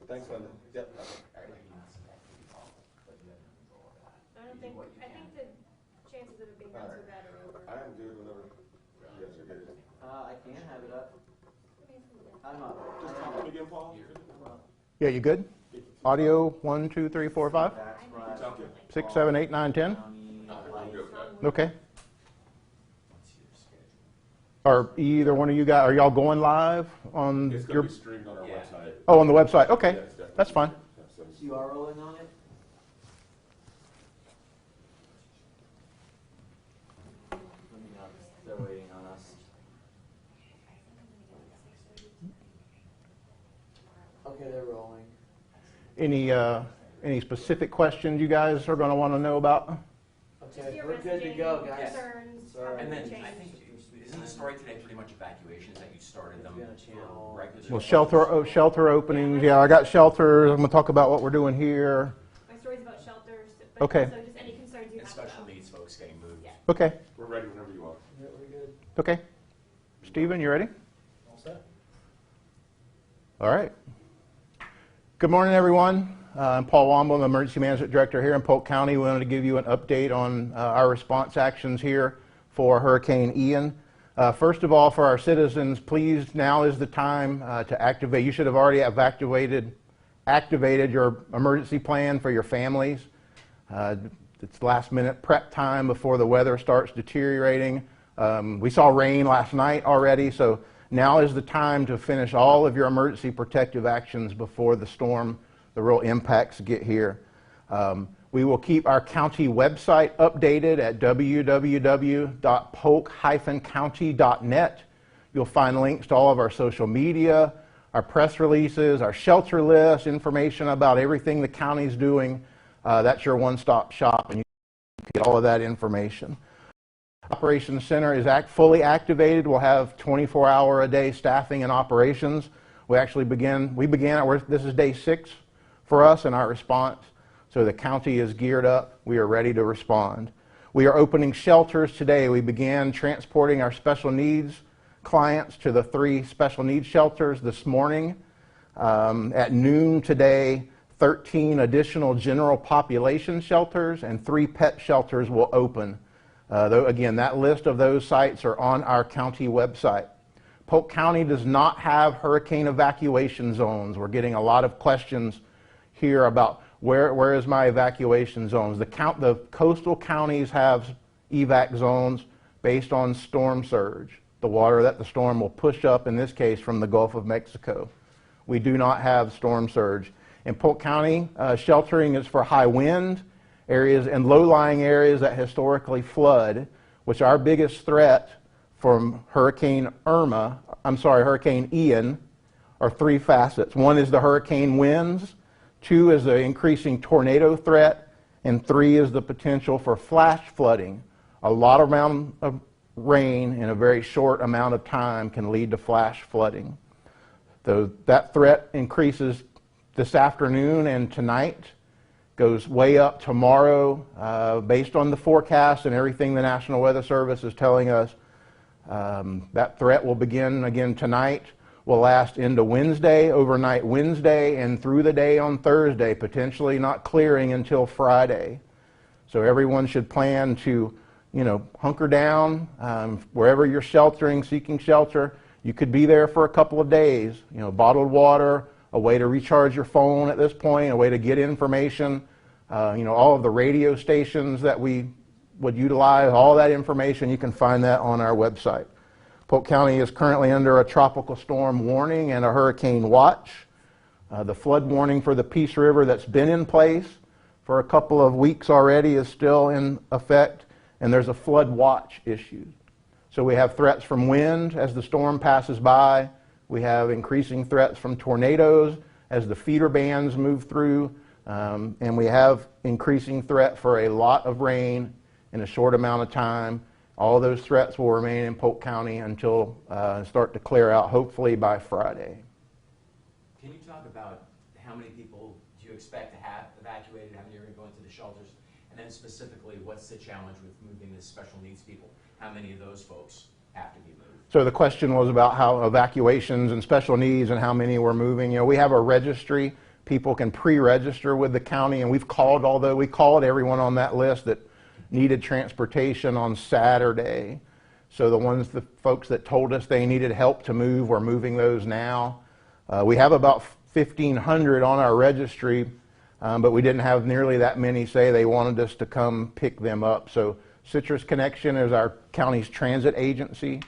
Thanks, Linda. Yep. I think the chances of it being not so bad are over. I am good whenever you guys are good. I can have it up. I'm up. Just talk to me again, Paul. Yeah, you good? Audio 1, 2, 3, 4, 5, 6, 7, 8, 9, 10. Okay. Are either one of you guys, are y'all going live on It's going your? to be streamed on our website. Oh, on the website. Okay, Yeah, that's fine. So you are rolling on it? Let me know. They're waiting on us. Okay, they're rolling. Any specific questions you guys are going to want to know about? Okay, we're good to go, guys. Concerns, Sorry. And then change. I think, isn't the story today pretty much evacuations that you started them for regular? Well, shelter openings. Yeah, I got shelters. I'm going to talk about what we're doing here. My story's about shelters, but Okay. also just any concerns you And have special about. needs folks getting moved. Yeah. Okay. We're ready whenever you are. Yeah, we're good. Okay. Stephen, you ready? All set? All right. Good morning, everyone. I'm Paul Womble, I'm the Emergency Management Director here in Polk County. We wanted to give you an update on our response actions here for Hurricane Ian. First of all, for our citizens, please, now is the time to activate. You should have already activated your emergency plan for your families. It's last minute prep time before the weather starts deteriorating. We saw rain last night already, so now is the time to finish all of your emergency protective actions before the storm, the real impacts get here. We will keep our county website updated at www.polk-county.net. You'll find links to all of our social media, our press releases, our shelter list, information about everything the county's doing. That's your one-stop shop, and you can get all of that information. Operations Center is fully activated. We'll have 24-hour-a-day staffing and operations. this is day 6 for us in our response. So the county is geared up. We are ready to respond. We are opening shelters today. We began transporting our special needs clients to the 3 special needs shelters this morning. At noon today, 13 additional general population shelters and 3 pet shelters will open. Though again, that list of those sites are on our county website. Polk County does not have hurricane evacuation zones. We're getting a lot of questions here about where is my evacuation zones. The coastal counties have evac zones based on storm surge, the water that the storm will push up, in this case, from the Gulf of Mexico. We do not have storm surge. In Polk County, sheltering is for high wind areas and low-lying areas that historically flood, which our biggest threat from Hurricane Ian are 3 facets. 1 is the hurricane winds, 2 is the increasing tornado threat, and 3 is the potential for flash flooding. A lot amount of rain in a very short amount of time can lead to flash flooding. That threat increases this afternoon and tonight, goes way up tomorrow based on the forecast and everything the National Weather Service is telling us. That threat will begin again tonight, will last into Wednesday, overnight Wednesday, and through the day on Thursday, potentially not clearing until Friday. So everyone should plan to, hunker down wherever you're sheltering, seeking shelter. You could be there for a couple of days. Bottled water, a way to recharge your phone at this point, a way to get information. All of the radio stations that we would utilize, all that information, you can find that on our website. Polk County is currently under a tropical storm warning and a hurricane watch. The flood warning for the Peace River that's been in place for a couple of weeks already is still in effect, and there's a flood watch issued. So we have threats from wind as the storm passes by. We have increasing threats from tornadoes as the feeder bands move through, and we have increasing threat for a lot of rain in a short amount of time. All those threats will remain in Polk County until start to clear out, hopefully by Friday. Can you talk about how many people do you expect to have evacuated, how many are going to go into the shelters, and then specifically, what's the challenge with moving the special needs people? How many of those folks have to be moved? So the question was about how evacuations and special needs and how many we're moving. We have a registry People can pre-register with the county, and we called everyone on that list that needed transportation on Saturday. So the folks that told us they needed help to move, we're moving those now. We have about 1,500 on our registry, but we didn't have nearly that many say they wanted us to come pick them up. So Citrus Connection is our county's transit agency,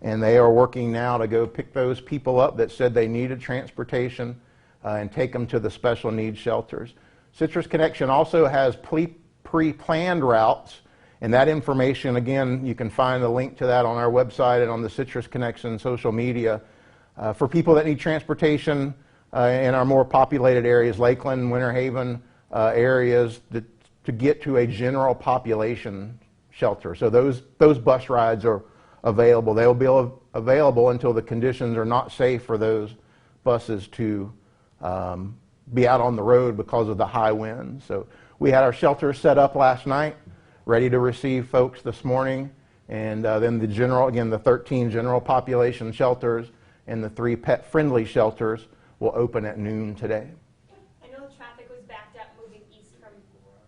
and they are working now to go pick those people up that said they needed transportation and take them to the special needs shelters. Citrus Connection also has pre-planned routes, and that information, again, you can find the link to that on our website and on the Citrus Connection social media. For people that need transportation in our more populated areas, Lakeland, Winter Haven areas, to get to a general population shelter. So those bus rides are available. They will be available until the conditions are not safe for those buses to be out on the road because of the high winds. So we had our shelters set up last night, ready to receive folks this morning, and then the 13 general population shelters and the 3 pet-friendly shelters will open at noon today. I know the traffic was backed up moving east from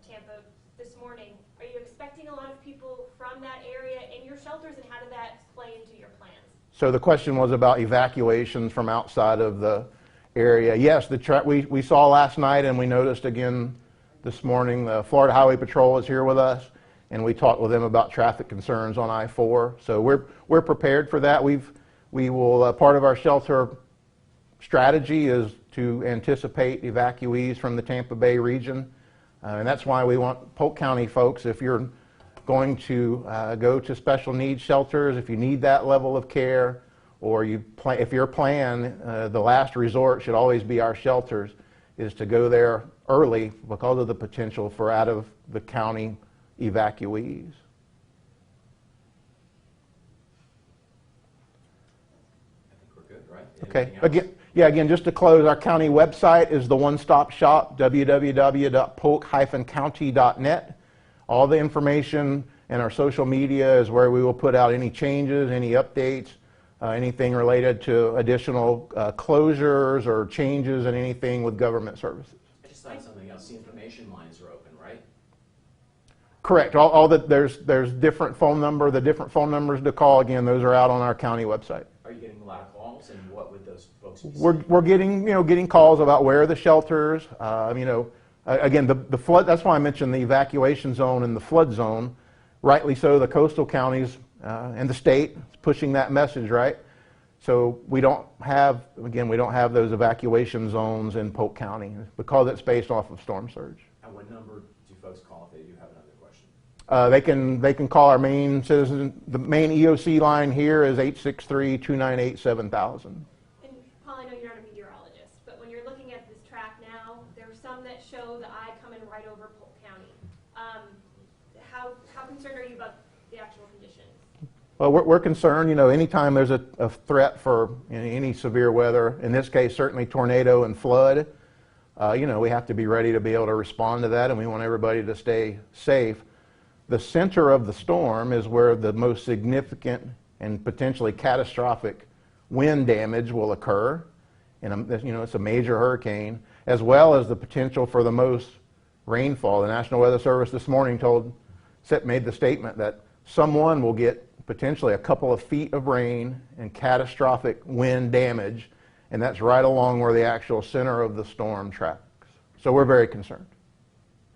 Tampa this morning. Are you expecting a lot of people from that area in your shelters, and how did that play into your plans? So the question was about evacuations from outside of the area. Yes, we saw last night, and we noticed again this morning, the Florida Highway Patrol is here with us, and we talked with them about traffic concerns on I-4. So we're prepared for that. We will, part of our shelter strategy is to anticipate evacuees from the Tampa Bay region. And that's why we want Polk County folks, if you're going to go to special needs shelters, if you need that level of care, or if your plan, the last resort should always be our shelters, is to go there early because of the potential for out of the county evacuees. Okay. Again, just to close, our county website is the one-stop shop, www.polk-county.net. All the information and our social media is where we will put out any changes, any updates, anything related to additional closures or changes in anything with government services. I just thought something else. The information lines are open, right? Correct. There's different phone number. The different phone numbers to call, again, those are out on our county website. Are you getting a lot of calls, and what would those folks be saying? We're getting calls about where are the shelters. Again, the flood. That's why I mentioned the evacuation zone and the flood zone. Rightly so, the coastal counties and the state is pushing that message, right? So we don't have those evacuation zones in Polk County because it's based off of storm surge. And what number do folks call if they do have another question? They can call our main citizen. The main EOC line here is 863-298-7000. And Paul, I know you're not a meteorologist, but when you're looking at this track now, there are some that show the eye coming right over Polk County. How concerned are you about the actual conditions? Well, we're concerned. Anytime there's a threat for any severe weather, in this case certainly tornado and flood, we have to be ready to be able to respond to that, and we want everybody to stay safe. The center of the storm is where the most significant and potentially catastrophic wind damage will occur, and it's a major hurricane, as well as the potential for the most rainfall. The National Weather Service this morning made the statement that someone will get potentially a couple of feet of rain and catastrophic wind damage, and that's right along where the actual center of the storm tracks. So we're very concerned.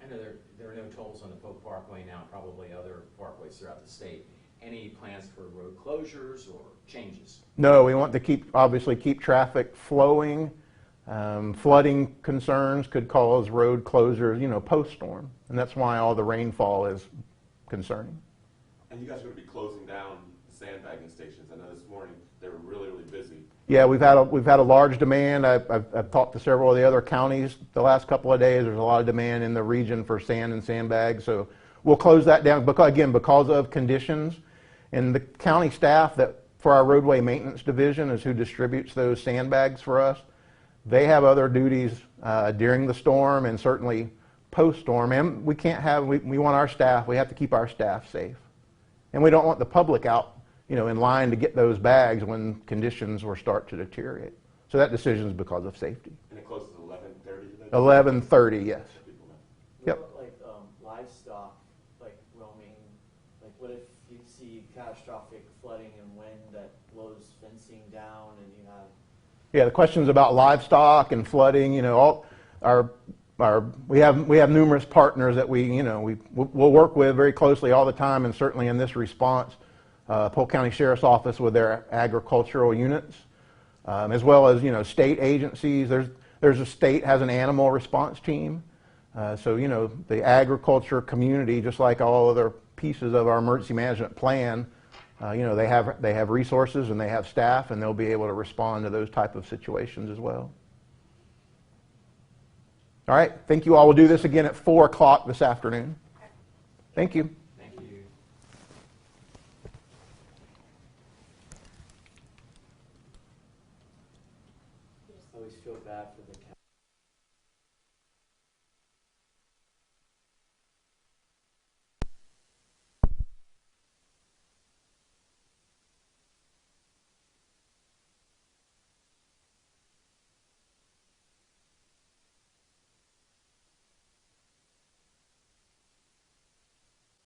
I know there are no tolls on the Polk Parkway now, probably other parkways throughout the state. Any plans for road closures or changes? No, we want to obviously keep traffic flowing. Flooding concerns could cause road closures, post-storm, and that's why all the rainfall is concerning. And you guys are going to be closing down the sandbagging stations. I know this morning they were really, really busy. Yeah, we've had a large demand. I've talked to several of the other counties the last couple of days. There's a lot of demand in the region for sand and sandbags, so we'll close that down because of conditions. And the county staff for our roadway maintenance division is who distributes those sandbags for us. They have other duties during the storm and certainly post-storm. And we want our staff. We have to keep our staff safe, and we don't want the public out, in line to get those bags when conditions will start to deteriorate. So that decision is because of safety. And it closes at 11:30 today? 11:30, yes. People know. Yep. What about, like, livestock, like roaming? Like, what if you see catastrophic flooding and wind that blows fencing down and you have... Yeah, the questions about livestock and flooding, you know, we have numerous partners that we'll work with very closely all the time, and certainly in this response, Polk County Sheriff's Office with their agricultural units, as well as, you know, state agencies. There's a state has an animal response team. So, you know, the agriculture community, just like all other pieces of our emergency management plan, you know, they have resources and they have staff, and they'll be able to respond to those type of situations as well. All right, thank you all. We'll do this again at 4 o'clock this afternoon. Thank you.